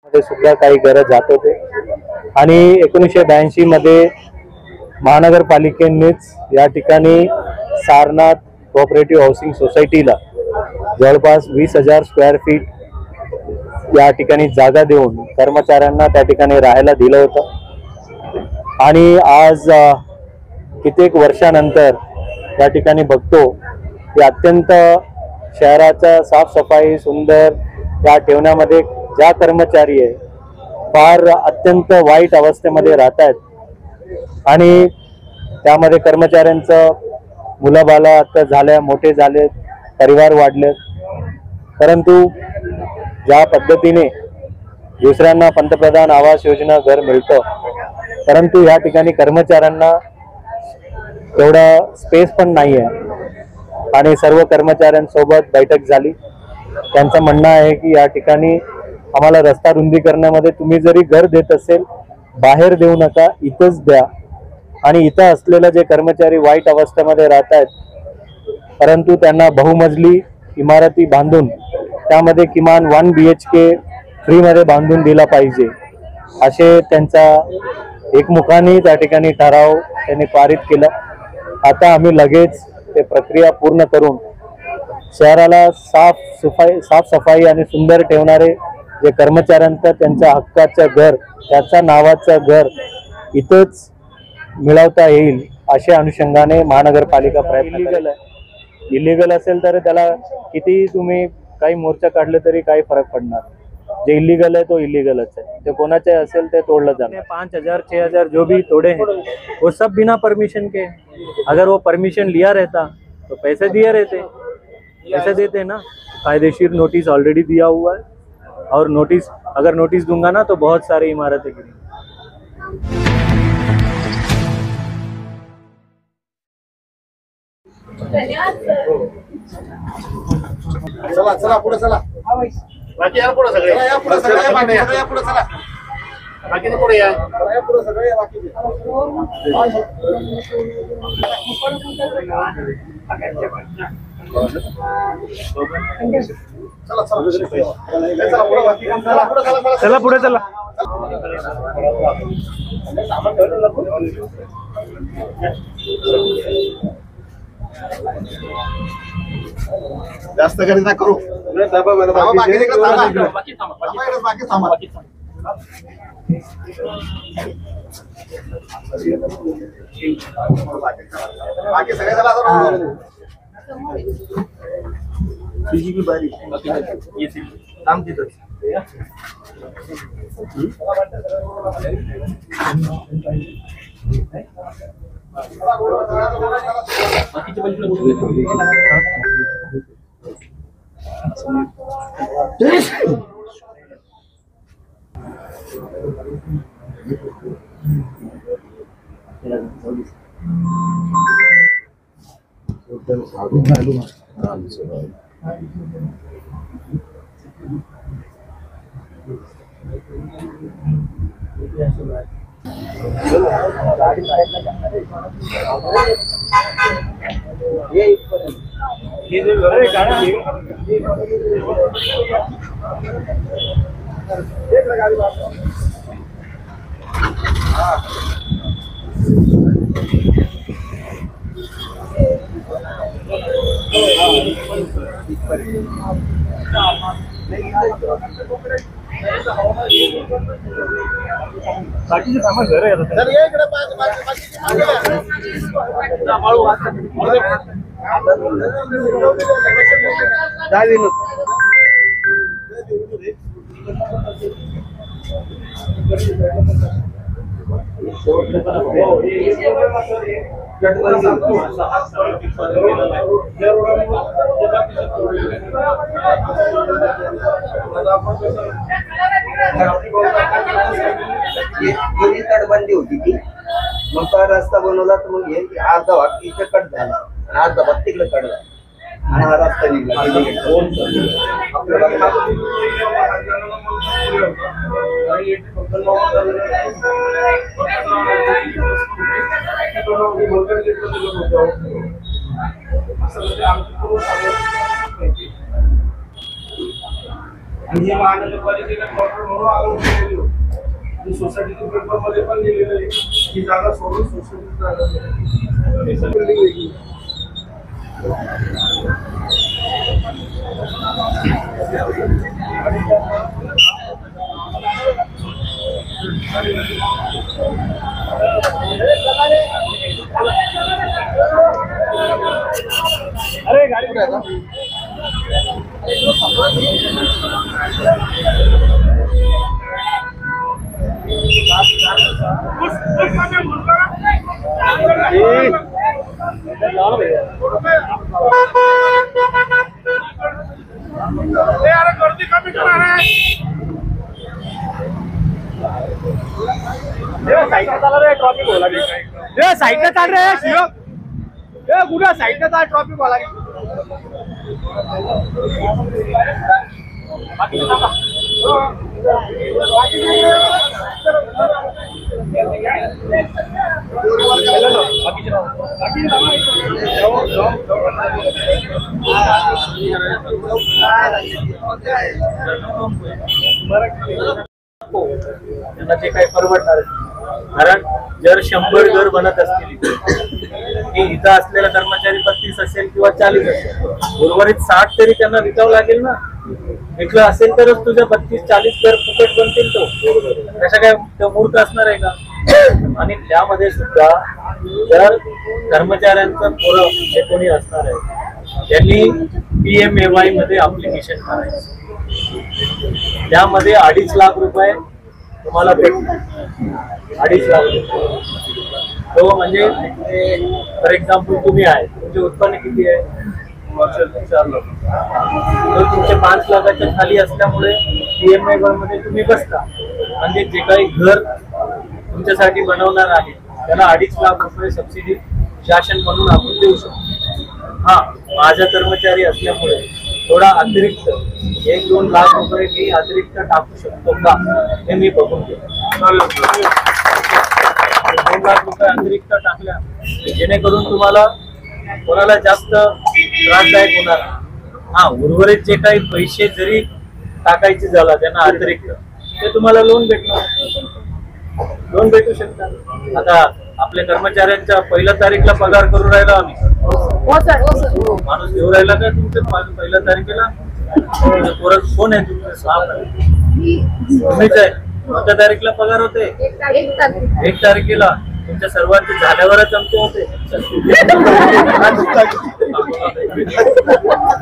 मध्ये सुद्धा काही घरं जात होते आणि 1982 मध्ये महानगरपालिकेनेच या ठिकाणी सारनाथ कोऑपरेटिव्ह हाऊसिंग सोसायटीला जवळपास 20,000 स्क्वेअर फीट या ठिकाणी जागा देऊन कर्मचाऱ्यांना त्या ठिकाणी राहायला दिलं होतं आणि आज कित्येक वर्षानंतर या ठिकाणी बघतो की अत्यंत शहराचा साफसफाई सुंदर या ठेवण्यामध्ये ज्या कर्मचारी आहे फार अत्यंत वाईट अवस्थेमध्ये राहतात आणि त्यामध्ये कर्मचाऱ्यांचं मुलाबाला आता झाल्या मोठे झाले परिवार वाढले परंतु ज्या पद्धतीने दुसऱ्यांना पंतप्रधान आवास योजना घर मिळतं परंतु या ठिकाणी कर्मचाऱ्यांना एवढा स्पेस पण नाही आहे आणि सर्व कर्मचाऱ्यांसोबत बैठक झाली। त्यांचं म्हणणं आहे की या ठिकाणी आम्हाला रस्ता रुंदी करण्यामध्ये तुम्ही जरी घर देत असेल बाहेर देऊ नका इथंच द्या आणि इथं असलेले जे कर्मचारी वाईट अवस्थेमध्ये राहत आहेत परंतु त्यांना बहुमजली इमारती बांधून त्यामध्ये किमान 1 BHK फ्रीमध्ये बांधून दिला पाहिजे असे त्यांचा एकमुखाने त्या ठिकाणी ठराव त्यांनी पारित केला। आता आम्ही लगेच ते प्रक्रिया पूर्ण करून शहराला साफसफाई आणि सुंदर ठेवणारे जे कर्मचाऱ्यांचं त्यांच्या हक्काचं घर त्याच्या नावाचं घर इथंच मिळवता येईल अशा अनुषंगाने महानगरपालिका प्रयत्न इलिगल असेल तर त्याला किती तुम्ही काही मोर्चा काढले तरी काही फरक पडणार जो इलीगल है तो इलीगलच है जो कोणाचे असेल ते तोड़ला जाना 5,000 6,000 जो भी तोड़े हैं वो सब बिना परमिशन के। अगर वो परमिशन लिया रहता तो पैसे दिए रहते पैसे देते ना। कायदेशीर नोटिस ऑलरेडी दिया हुआ है और नोटिस अगर नोटिस दूंगा ना तो बहुत सारी इमारतें गिरी। चला चला पुढे चला बाकी या पुढे सगळे या पुढे सगळे मांडे या पुढे चला बाकी पुढे या पुढे सगळे बाकी चला चला पुढे बाकी चला पुढे चला जास्त गरी ना करू बाकी थांबा बाकी सगळे चला तुझी की बारी थांब तिथं बाकीचे सामान घर आहे सर ये इकडे बाकीचे तटबंदी होती ती मग तो रस्ता बनवला तर मग हे अर्धा भाग इथे कट झाला आणि अर्धा भाग तिकडे कट झाला आणि हा रस्ता निघाला ही महानगरपालिकेने क्वार्टर म्हणून आरोप केलेली होती. सोसायटीच्या पेपरमध्ये पण लिहिलेलं आहे की जागा सोडून सोसायटी जागा हे सगळं वेगळी. अरे गाड़ी कुठे आहे अरे गर्दी कमी करा रे साइड चाल रे ट्रॉफिक बोला साइड चाल रे शिव कुठे साइड चाल ट्रॉफिक बोला त्यांना जे काही परवडणार कारण जर 100 घर बनत असतील की इथं असलेला कर्मचारी 32 असेल किंवा 40 असेल उर्वरित 60 तरी त्यांना विकावं लागेल ना. विकलं असेल तरच तुझ्या 32-40 घर फुकट बनतील. तो तशा काय मूर्ख असणार आहे का. आणि त्यामध्ये सुद्धा जर कर्मचाऱ्यांचं पोरं जे कोणी असणार आहे त्यांनी PMAY मध्ये अप्लिकेशन करायचं. त्यामध्ये 2.5 लाख रुपये तुम्हाला भेटतील. 2.5 लाख रुपये तो म्हणजे फॉर एक्झाम्पल तुम्ही आहे तुमचे उत्पन्न किती आहे वर्षाचे 4 लाख तर तुमचे 5 लाखाच्या खाली असल्यामुळे PMAY मध्ये तुम्ही बसता. म्हणजे जे काही घर तुमच्यासाठी बनवणार आहे त्याला 2.5 लाख रुपये सबसिडी शासन म्हणून आपण देऊ शकतो. हा माझा कर्मचारी असल्यामुळे थोडा अतिरिक्त 1-2 लाख रुपये मी अतिरिक्त टाकू शकतो का हे मी बघून घेतो. 2 लाख रुपये अतिरिक्त टाकल्या जेणेकरून तुम्हाला कोणाला जास्त त्रासदायक होणार. हा उर्वरित जे काही पैसे जरी टाकायचे झाला त्यांना अतिरिक्त ते तुम्हाला लोन भेटू शकतात. आता आपल्या कर्मचाऱ्यांच्या 1 तारीखला पगार करू राहिला आम्ही. माणूस घेऊन राहिला का तुमच्या 1 तारखेला कोण आहे तुमचं साहेब तुम्हीच आहे. कोणत्या तारीखला पगार होते 1 तारखेला तुमच्या सर्वांचे झाल्यावरच आमचे होते.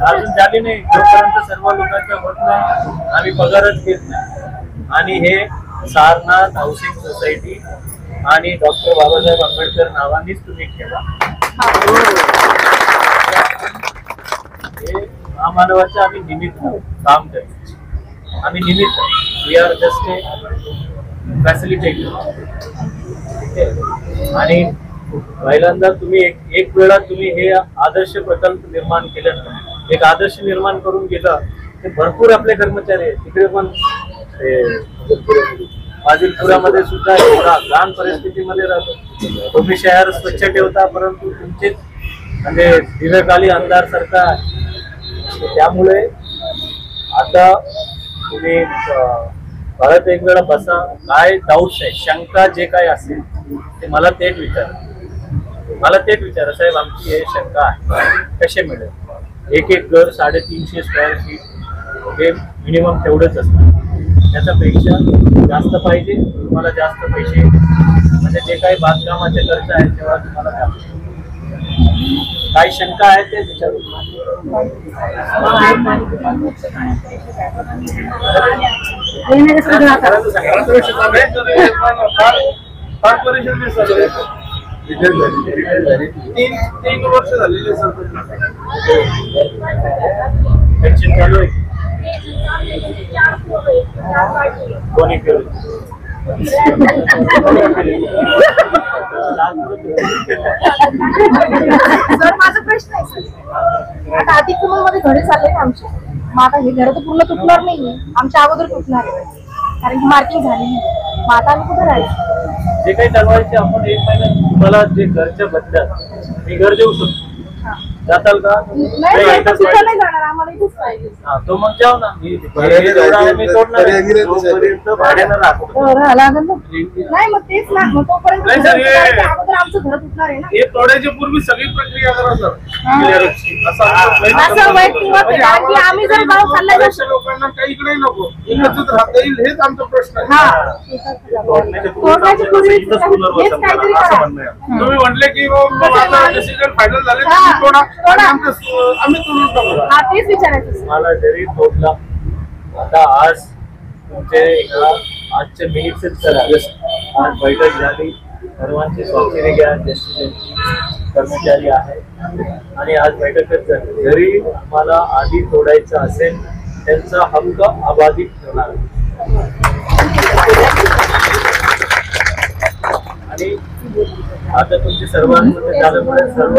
अजून झाली नाही जोपर्यंत सर्व लोकांच्या होत नाही आम्ही पगारच घेत नाही. आणि हे सारनाथ हाऊसिंग सोसायटी आणि डॉक्टर बाबासाहेब आंबेडकर नावानेच तुम्ही ठेवा. हे महामानवाचं आम्ही निमित्त काम करतो. आम्ही निमित्त we are just a facilitator. आणि पहिल्यांदा तुम्ही एक वेळा तुम्ही हे आदर्श प्रकल्प निर्माण केलं ना एक आदर्श निर्माण करून गेला ते भरपूर आपले कर्मचारी आहेत. तिकडे पण फाजिलपुरामध्ये सुद्धा एवढा लहान परिस्थितीमध्ये राहतो. तुम्ही शहर स्वच्छ ठेवता परंतु तुमचे म्हणजे दीर्घकाली अंधार सारखा आहे. त्यामुळे आता तुम्ही परत एक वेळा बसा. काय डाऊट्स आहे शंका जे काय असेल ते मला तेच विचारा साहेब आमची हे शंका आहे कसे मिळेल. एक घर 350 स्क्वेअर फीट हे मिनिमम तेवढंच असतं. त्याच्यापेक्षा जास्त पाहिजे तुम्हाला जास्त पैसे म्हणजे जे काही बांधकामाचे खर्च आहे तेव्हा तुम्हाला द्यावे. काही शंका आहे ते विचारू. तीन वर्ष झालेली सर पेन्शन चालू आहे कोणी केलं सर माझा प्रश्न आहे सर आता अतिक्रमण मध्ये घरे चालले ना आमचे मग आता हे घर तर पूर्ण तुटणार नाहीये आमच्या अगोदर तुटणार आहे कारण की मार्किंग झाली मग आता आम्ही कुठे राहायचं. जे काही ठरवायचे आपण 1 महिन्यात तुम्हाला जे घरच्या बदल्यात मी घर देऊ शकतो जाताल का? नाही नाही, तर तिथं नाही जाणार, आम्हाला इथेच पाहिजे. हा, तो मग जाऊ ना. मी पर्यायी जेवढा आहे मी राहायचं, तोडणार आहे. पर्यायी राहायचं. तोपर्यंत भाड्यानं राहतो. राहावं लागेल ना. नाही मग तेच ना, मग तोपर्यंत नाही सर, हे- कारण की अगोदर आमचं घर तुटणार आहे ना. हे तोडायच्या पूर्वी सगळी प्रक्रिया करा सर. हा. क्लिअरची. असं आमचं असं वैयक्तिक मत आहे, कारण की आम्ही जर गाव चालला बऱ्याचशा लोकांना काही इकडे नको, एकत्रित राहता येईल हेच आमचा प्रश्न आहे. हा तोडण्याच्या तोडण्याच्या पूर्वी इथंच पुनर्वसन हेच काहीतरी करा, असं करा. म्हणणं आहे. तुम्ही म्हटले की आता डिसिजन फायनल झाले हा. तुम्ही तोडा तोडा. आणि आम्ही तोडून टाकू. हा तेच विचारायचं. मला जरी तोडला आता आज तुमचे आजचे मिनिट्सच करा. आज बैठक झाली, सर्वांची स्वाक्षरी घ्या, ज्येष्ठ कर्मचारी आहे आणि आज बैठकच झाली. जरी मला आधी तोडायचं असेल त्यांचा हक्क अबाधित ठेवणार आणि आता तुमचे सर्वांमध्ये झाल्यामुळे सर्व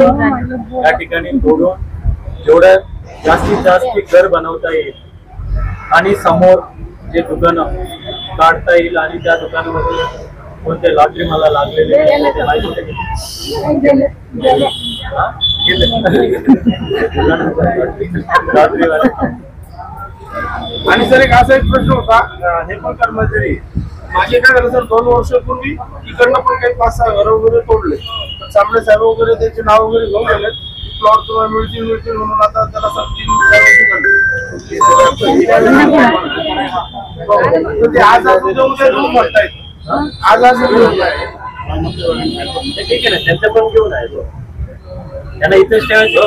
या ठिकाणी तोडून जेवढं जास्तीत जास्त घर बनवता येईल आणि समोर जे दुकानं काढता येईल आणि त्या दुकानामध्ये कोणते लॉटरी मला लागलेले ते माहिती आहे का? हा? लॉटरीवाले. आणि सर एक असा एक प्रश्न होता, हे पण कर्मचारी माझे काय झालं सर, 2 वर्षापूर्वी इकडनं पण काही 5-6 घर वगैरे तोडले. सामने साहेब वगैरे त्याचे नाव वगैरे घेऊन गेले. प्लॉट तुम्हाला मिळतील म्हणून आता त्याला सर 3 आज उद्या देऊ म्हणतायत. आज ठीक आहे ना, त्यांचं पण घेऊन आहे तो. त्यांना इथेच ठेवायचं.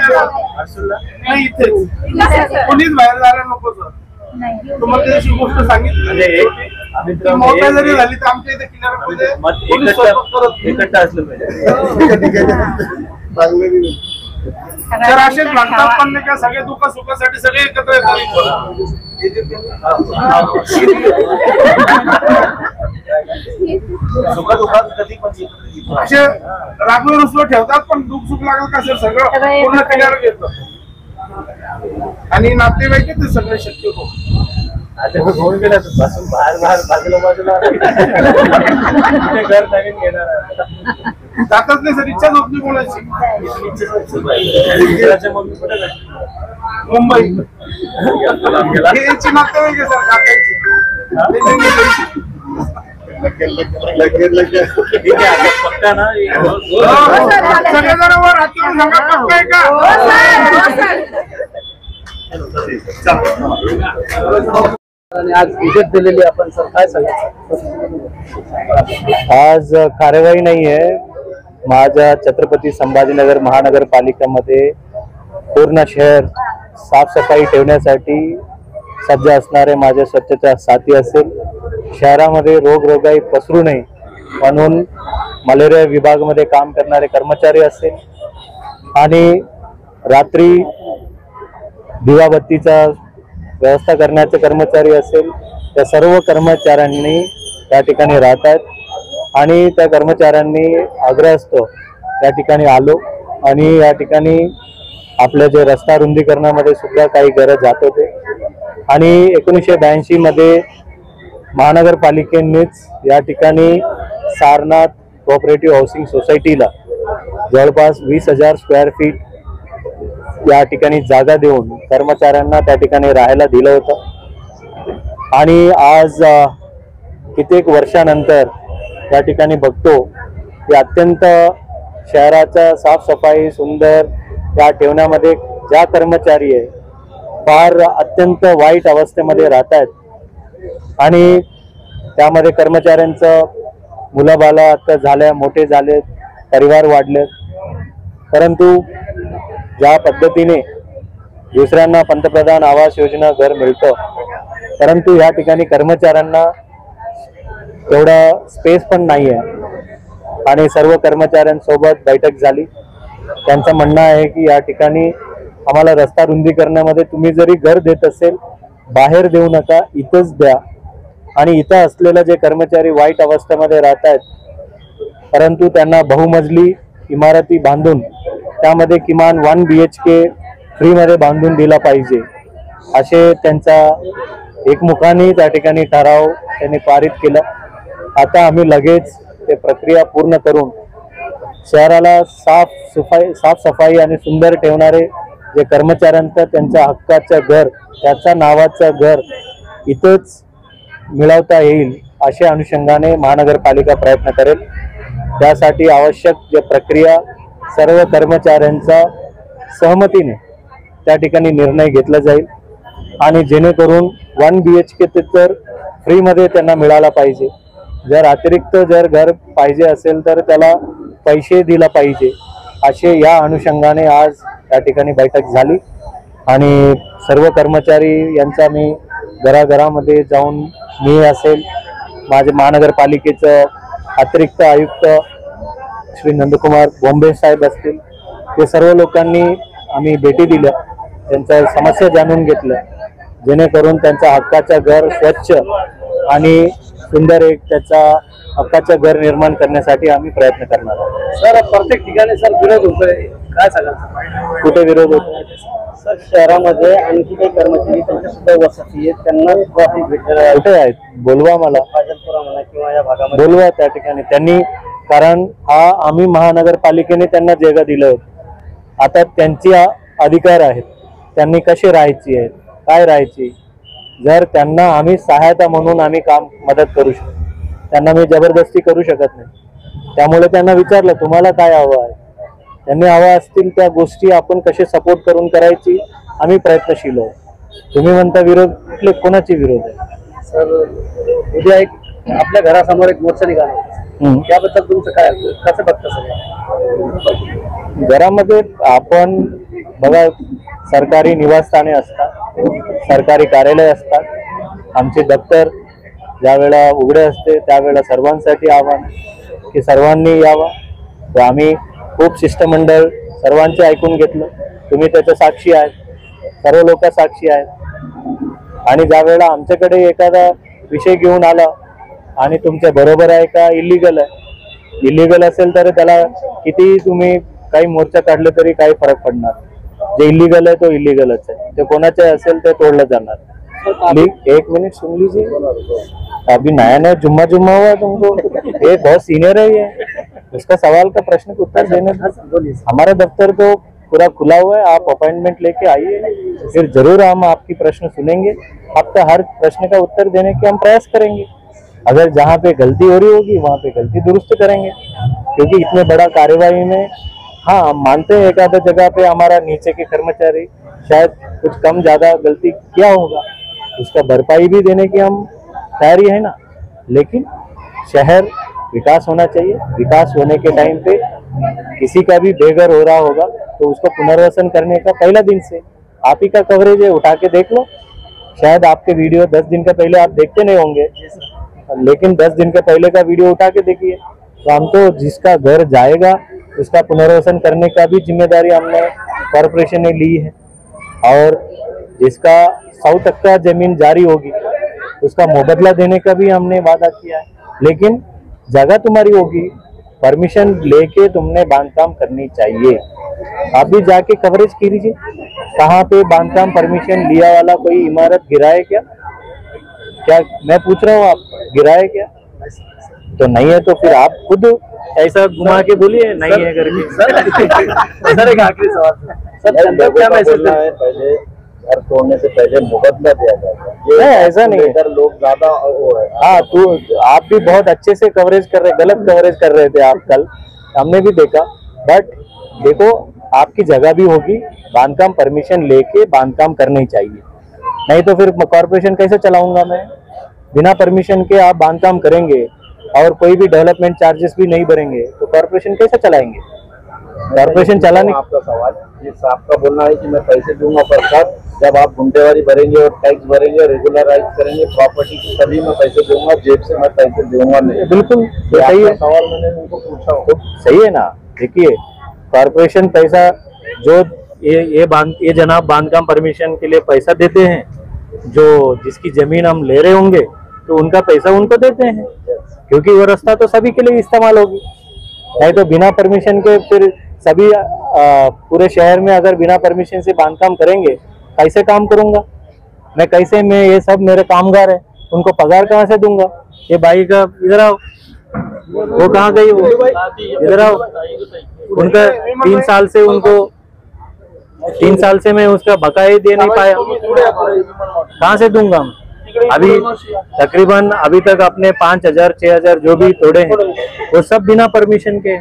नाही इथेच कोणीच बाहेर जायला नको सर. तुम्हाला त्याची गोष्ट सांगितली म्हणजे आम्ही तर मोठ्या जरी झाली तर आमच्या इथे किनाऱ्यामध्ये मत पोलीस स्वयंपाक करत नाही. एकट्टा असलं पाहिजे. तर असेच म्हणतात पण नाही का, सगळे दुःख सुखासाठी सगळे एकत्र येतात. सुखादुखात कधी पण असे राखवे रुसवे ठेवतात पण दुःख सुख लागलं का सर सगळं पूर्ण किनारा घेतात आणि नातेवाईक ते सगळे शक्य होत. आता होऊन गेलं बसून बाहेर बाजूला कुठे घर नवीन घेणार आहे. जातात नाही सर, इच्छाच होत नाही कोणाची. मित्राच्या मम्मी कुठे जाते? मुंबई गेला. हे याची नातेवाईक आहे सर, काकांची. ठीक आहे, आता पक्का ना सगळेजण वर हातून सांगा पक्का आहे का? आज विजत दिलेली आपण सर काय सांगायचं? आज कार्यवाही नाही आहे. माझ्या छत्रपती संभाजीनगर महानगरपालिकेमध्ये पूर्ण शहर साफसफाई ठेवण्यासाठी सज्ज असणारे माझे स्वच्छता साथी असेल, शहरामध्ये रोगराई पसरू नये म्हणून मलेरिया विभागामध्ये काम करणारे कर्मचारी असेल आणि रात्री दिवाबत्तीचा व्यवस्था करण्याचे कर्मचारी असेल, त्या सर्व कर्मचाऱ्यांनी त्या ठिकाणी राहतात आणि त्या कर्मचाऱ्यांनी आग्रहस्तव त्या ठिकाणी आलो आणि या ठिकाणी आपल्या जे रस्ता रुंदीकरणामध्ये सुद्धा काही गरज जात होते आणि 1982 मध्ये महानगरपालिकेनेच या ठिकाणी सारनाथ कोऑपरेटिव्ह हाऊसिंग सोसायटीला जवळपास 20,000 स्क्वेअर फीट या ठिकाणी जागा देऊन कर्मचाऱ्यांना त्या ठिकाणी राहायला दिलं होतं आणि आज कित्येक वर्षानंतर त्या ठिकाणी बघतो की अत्यंत शहराचा साफसफाई सुंदर या ठेवण्यामध्ये ज्या कर्मचारी आहे फार अत्यंत वाईट अवस्थेमध्ये राहत आहेत आणि त्यामध्ये कर्मचाऱ्यांचं मुलाबाला आता झाल्या, मोठे झाले, परिवार वाढले, परंतु ज्या पद्धतीने दुसऱ्यांना पंतप्रधान आवास योजना घर मिळतं परंतु या ठिकाणी कर्मचाऱ्यांना तेवढा स्पेस पण नाही आहे आणि सर्व कर्मचाऱ्यांसोबत बैठक झाली. त्यांचं म्हणणं आहे की या ठिकाणी आम्हाला रस्ता रुंदीकरणामध्ये तुम्ही जरी घर देत असेल बाहेर देऊ नका, इथंच द्या आणि इथं असलेले जे कर्मचारी वाईट अवस्थेमध्ये राहत आहेत परंतु त्यांना बहुमजली इमारती बांधून त्यामध्ये किमान 1 BHK फ्रीमध्ये बांधून दिला पाहिजे असे त्यांचा एकमुखाने त्या ठिकाणी ठराव त्यांनी पारित केला. आता आम्ही लगेच ते प्रक्रिया पूर्ण करून शहराला साफसफाई आणि सुंदर ठेवणारे जे कर्मचाऱ्यांचं त्यांच्या हक्काचं घर, त्याचा नावाचं घर इथंच मिळवता येईल अशा अनुषंगाने महानगरपालिका प्रयत्न करेल. त्यासाठी आवश्यक जे प्रक्रिया सर्व कर्मचाऱ्यांचा सहमतीने त्या ठिकाणी निर्णय घेतला जाईल आणि जेणेकरून 1 BHK तर फ्रीमध्ये त्यांना मिळाला पाहिजे. जर अतिरिक्त जर घर पाहिजे असेल तर त्याला पैसे दिला पाहिजे असे या अनुषंगाने आज त्या ठिकाणी बैठक झाली आणि सर्व कर्मचारी यांचा मी घराघरामध्ये जाऊन, मी असेल, माझे महानगरपालिकेचं अतिरिक्त आयुक्त श्री नंदकुमार बोंबे साहेब असतील, ते सर्व लोकांनी आम्ही भेटी दिल्या, त्यांच्या समस्या जाणून घेतल्या, जेणेकरून त्यांचा हक्काचं घर स्वच्छ आणि सुंदर एक त्याचा हक्काचं घर निर्माण करण्यासाठी आम्ही प्रयत्न करणार आहोत. सर प्रत्येक ठिकाणी सर विरोध होतोय, काय सांगाल? कुठे विरोध होतो? सर शहरामध्ये आणखी काही कर्मचारी त्यांच्या सुद्धा वसती आहेत, त्यांना कुठे आहेत? बोलवा मला, फाजलपुरा म्हणा किंवा या भागामध्ये बोलवा त्या ठिकाणी त्यांनी, कारण हा आम्ही महानगरपालिकेने त्यांना जागा दिलं होतं. आता त्यांचे अधिकार आहेत, त्यांनी कशी राहायची आहे, काय राहायची. जर त्यांना आम्ही सहायता म्हणून आम्ही काम मदत करू शकतो, त्यांना मी जबरदस्ती करू शकत नाही. त्यामुळे त्यांना विचारलं तुम्हाला काय हवं आहे, त्यांनी हवं असतील त्या गोष्टी आपण कसे सपोर्ट करून करायची आम्ही प्रयत्नशील आहोत. तुम्ही म्हणता विरोध, कुठले कोणाचे विरोध आहे? सर उद्या एक आपल्या घरासमोर एक मोर्चा निघाला, त्याबद्दल तुमचं काय कसं बघतं सर? घरामध्ये आपण बघा, सरकारी निवासस्थाने असतात, सरकारी कार्यालय असतात, आमचे दप्तर ज्या वेळा उघडे असते त्यावेळेला सर्वांसाठी आव्हान की सर्वांनी यावं. तो आम्ही खूप शिष्टमंडळ सर्वांचे ऐकून घेतलं, तुम्ही त्याच्या साक्षी आहेत, सर्व लोक साक्षी आहेत. आणि ज्या वेळेला आमच्याकडे एखादा विषय घेऊन आला आणि तुमच्या बरोबर आहे का इलिगल आहे, इलिगल असेल तर त्याला किती तुम्ही काही मोर्चा काढले तरी काही फरक पडणार. जे इलिगल है तो इलिगलच है, ते कोणाचे असेल ते तोड़ला जाणार. एक मिनट सुन लीजिए, अभी नया नया जुम्मा हुआ तुमको, ये बहुत सीनियर है, ये उसका सवाल का प्रश्न का उत्तर देने हमारा दफ्तर तो पूरा खुला हुआ है. आप अपॉइंटमेंट लेके आइए, फिर जरूर हम आपकी प्रश्न सुनेंगे, आपका हर प्रश्न का उत्तर देने के हम प्रयास करेंगे. अगर जहाँ पे गलती हो रही होगी वहाँ पे गलती दुरुस्त करेंगे, क्योंकि इतने बड़ा कार्यवाही में हाँ हम मानते हैं एक आधा जगह पे हमारा नीचे के कर्मचारी शायद कुछ कम ज्यादा गलती किया होगा, उसका भरपाई भी देने की हम तैयारी है ना. लेकिन शहर विकास होना चाहिए, विकास होने के टाइम पे किसी का भी बेघर हो रहा होगा तो उसको पुनर्वसन करने का पहला दिन से आप ही का कवरेज है, उठा के देख लो. शायद आपके वीडियो 10 दिन का पहले आप देखते नहीं होंगे, लेकिन 10 दिन के पहले का वीडियो उठा के देखिए. तो हम तो जिसका घर जाएगा उसका पुनर्वसन करने का भी जिम्मेदारी हमने कॉरपोरेशन ने ली है, और जिसका 100% जमीन जारी होगी उसका मुबदला देने का भी हमने वादा किया है. लेकिन जगह तुम्हारी होगी, परमिशन लेके तुमने बांधकाम करनी चाहिए. आप भी जाके कवरेज कीजिए, कहाँ पे बांधकाम परमिशन लिया वाला कोई इमारत गिरा है क्या मैं पूछ रहा हूँ, आप गिरा है क्या? तो नहीं है तो फिर आप खुद ऐसा घुमा के बोलिए नहीं है करके. सर एक आखिरी सवाल सर, क्या मैसेज है? पहले घर तोड़ने से पहले मुबदला दिया जाता है, नहीं ऐसा नहीं है. लोग ज्यादा वो है. हाँ तो आप भी बहुत अच्छे से कवरेज कर रहे, गलत कवरेज कर रहे थे आप कल, हमने भी देखा. बट देखो आपकी जगह भी होगी, बांधकाम परमिशन लेके बांधकाम करनी चाहिए, नहीं तो फिर कॉर्पोरेशन कैसे चलाऊंगा मैं? बिना परमिशन के आप बांधकाम करेंगे और कोई भी डेवलपमेंट चार्जेस भी नहीं भरेंगे तो कॉर्पोरेशन कैसे चलाएंगे? कॉर्पोरेशन चलाने आपका सवाल, जिस आपका बोलना है कि मैं पैसे दूंगा, पर कब? जब आप गुंडेवारी भरेंगे और टैक्स भरेंगे, रेगुलराइज करेंगे प्रॉपर्टी की, तभी मैं पैसे दूंगा, जेब से मैं पैसे दूंगा नहीं. बिल्कुल तो सही है, सवाल मैंने उनको पूछा. तो सही है ना. देखिए कॉर्पोरेशन पैसा जो ये जनाब बांधकाम परमिशन के लिए पैसा देते हैं, जो जिसकी जमीन हम ले रहे होंगे तो उनका पैसा उनको देते हैं, क्योंकि वो रास्ता तो सभी के लिए इस्तेमाल होगी. नहीं तो बिना परमिशन के फिर सभी पूरे शहर में अगर बिना परमिशन से बांधकाम करेंगे, कैसे काम करूंगा मैं? कैसे मैं, ये सब मेरे कामगार है, उनको पगार कहाँ से दूंगा? ये भाई का इधर आओ, वो कहाँ गई? वो इधर आओ। उनका 3 साल से मैं उसका बकाया दे नहीं पाया, कहाँ से दूंगा मैं? अभी तकरीबन अभी तक अपने 5,000 6,000 जो भी तोड़े हैं वो सब बिना परमिशन के।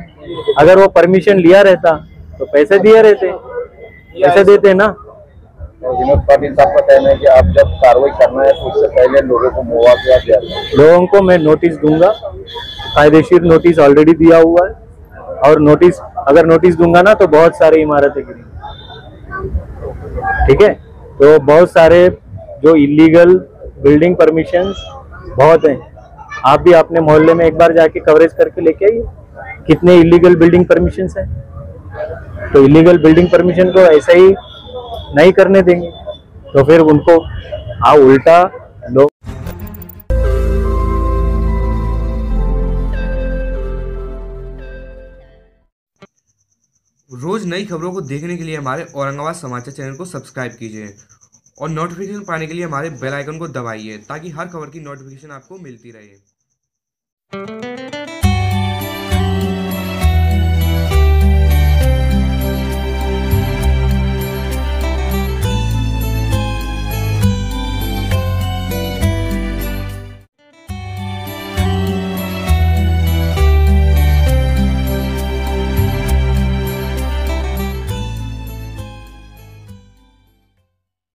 अगर वो परमिशन लिया रहता तो पैसे दिए रहते, पैसे देते ना। विनोद पाटिल साहब का कहना है कि आप जब कार्रवाई करना है तो उससे पहले लोगों को मुआवजा दिया जाए। लोगों को मैं नोटिस दूंगा, कायदेशीर नोटिस ऑलरेडी दिया हुआ है, और अगर नोटिस दूंगा ना तो बहुत सारी इमारतें गिरेंगी। ठीक है, तो बहुत सारे जो इलीगल बिल्डिंग परमिशंस बहुत हैं। आप भी अपने मोहल्ले में एक बार जाके कवरेज करके लेके आइए कितने इलीगल बिल्डिंग परमिशंस हैं। तो इलीगल बिल्डिंग परमिशन को ऐसा ही नहीं करने देंगे तो फिर उनको उल्टा लोग। रोज नई खबरों को देखने के लिए हमारे औरंगाबाद समाचार चैनल को सब्सक्राइब कीजिए और नोटिफिकेशन पाने के लिए हमारे बेल आइकन को दबाइए ताकि हर खबर की नोटिफिकेशन आपको मिलती रहे।